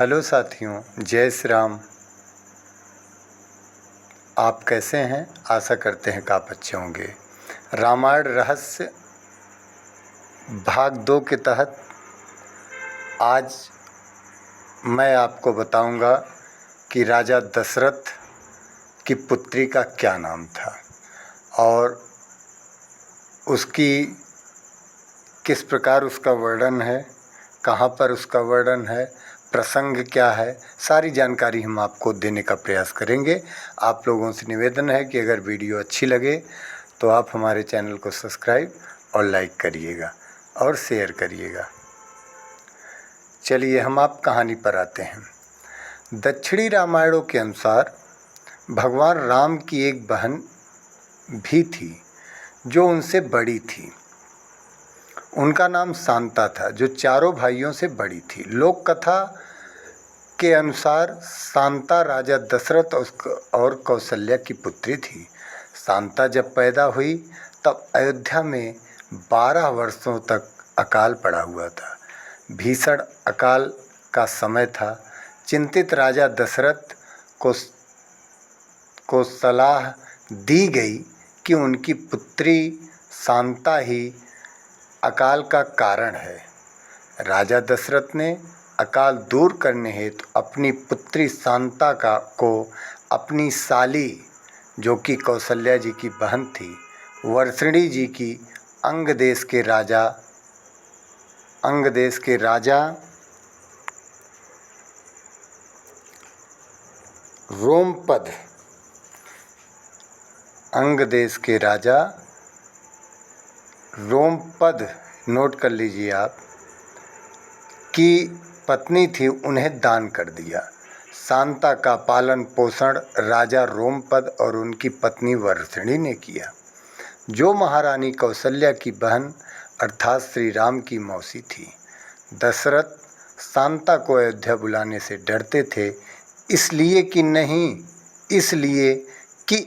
Hello साथियों, जय श्री राम। आप कैसे हैं? आशा करते हैं कि आप अच्छे होंगे। रामायण रहस्य भाग 2 के तहत आज मैं आपको बताऊंगा कि राजा दशरथ की पुत्री का क्या नाम था और उसकी किस प्रकार उसका वर्णन है, कहाँ पर उसका वर्णन है, प्रसंग क्या है, सारी जानकारी हम आपको देने का प्रयास करेंगे। आप लोगों से निवेदन है कि अगर वीडियो अच्छी लगे तो आप हमारे चैनल को सब्सक्राइब और लाइक करिएगा और शेयर करिएगा। चलिए हम आप कहानी पर आते हैं। दक्षिणी रामायणों के अनुसार भगवान राम की एक बहन भी थी जो उनसे बड़ी थी। उनका नाम शांता था, जो चारों भाइयों से बड़ी थी। लोक कथा के अनुसार शांता राजा दशरथ और कौशल्या की पुत्री थी। शांता जब पैदा हुई तब अयोध्या में 12 वर्षों तक अकाल पड़ा हुआ था। भीषण अकाल का समय था। चिंतित राजा दशरथ को सलाह दी गई कि उनकी पुत्री शांता ही अकाल का कारण है। राजा दशरथ ने अकाल दूर करने हेतु अपनी पुत्री शांता को अपनी साली, जो कि कौशल्या जी की बहन थी, वर्षिणी जी की अंग देश के राजा रोमपद, नोट कर लीजिए आप, की पत्नी थी, उन्हें दान कर दिया। शांता का पालन पोषण राजा रोमपद और उनकी पत्नी वर्षिणी ने किया, जो महारानी कौशल्या की बहन अर्थात श्री राम की मौसी थी। दशरथ शांता को अयोध्या बुलाने से डरते थे, इसलिए कि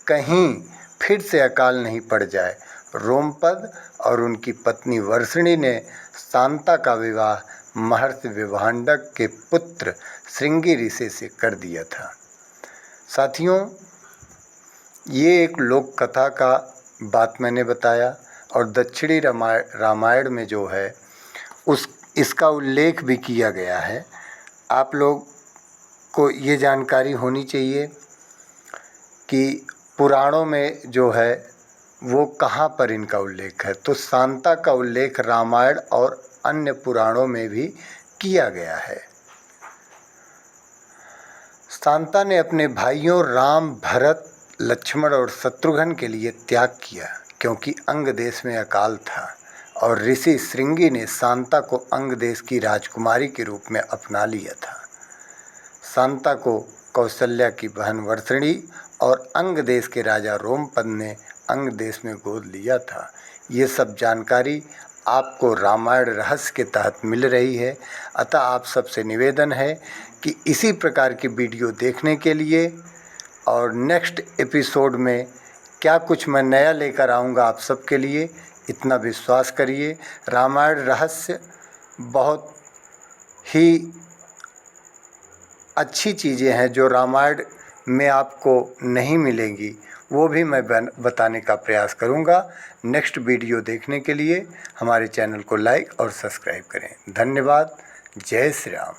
कहीं फिर से अकाल नहीं पड़ जाए। रोमपद और उनकी पत्नी वर्षिणी ने शांता का विवाह महर्षि विभांडक के पुत्र श्रृंगी ऋषि से कर दिया था। साथियों, ये एक लोक कथा का बात मैंने बताया और दक्षिणी रामायण में जो है इसका उल्लेख भी किया गया है। आप लोग को ये जानकारी होनी चाहिए कि पुराणों में जो है वो कहाँ पर इनका उल्लेख है। तो शांता का उल्लेख रामायण और अन्य पुराणों में भी किया गया है। शांता ने अपने भाइयों राम, भरत, लक्ष्मण और शत्रुघ्न के लिए त्याग किया क्योंकि अंग देश में अकाल था और ऋषि श्रृंगी ने शांता को अंग देश की राजकुमारी के रूप में अपना लिया था। शांता को कौशल्या की बहन वर्षिणी और अंग देश के राजा रोमपद ने अंग देश में गोद लिया था। ये सब जानकारी आपको रामायण रहस्य के तहत मिल रही है। अतः आप सबसे निवेदन है कि इसी प्रकार की वीडियो देखने के लिए और नेक्स्ट एपिसोड में क्या कुछ मैं नया लेकर आऊँगा आप सबके लिए, इतना विश्वास करिए। रामायण रहस्य बहुत ही अच्छी चीज़ें हैं जो रामायण में आपको नहीं मिलेंगी, वो भी मैं बताने का प्रयास करूंगा। नेक्स्ट वीडियो देखने के लिए हमारे चैनल को लाइक और सब्सक्राइब करें। धन्यवाद। जय श्री राम।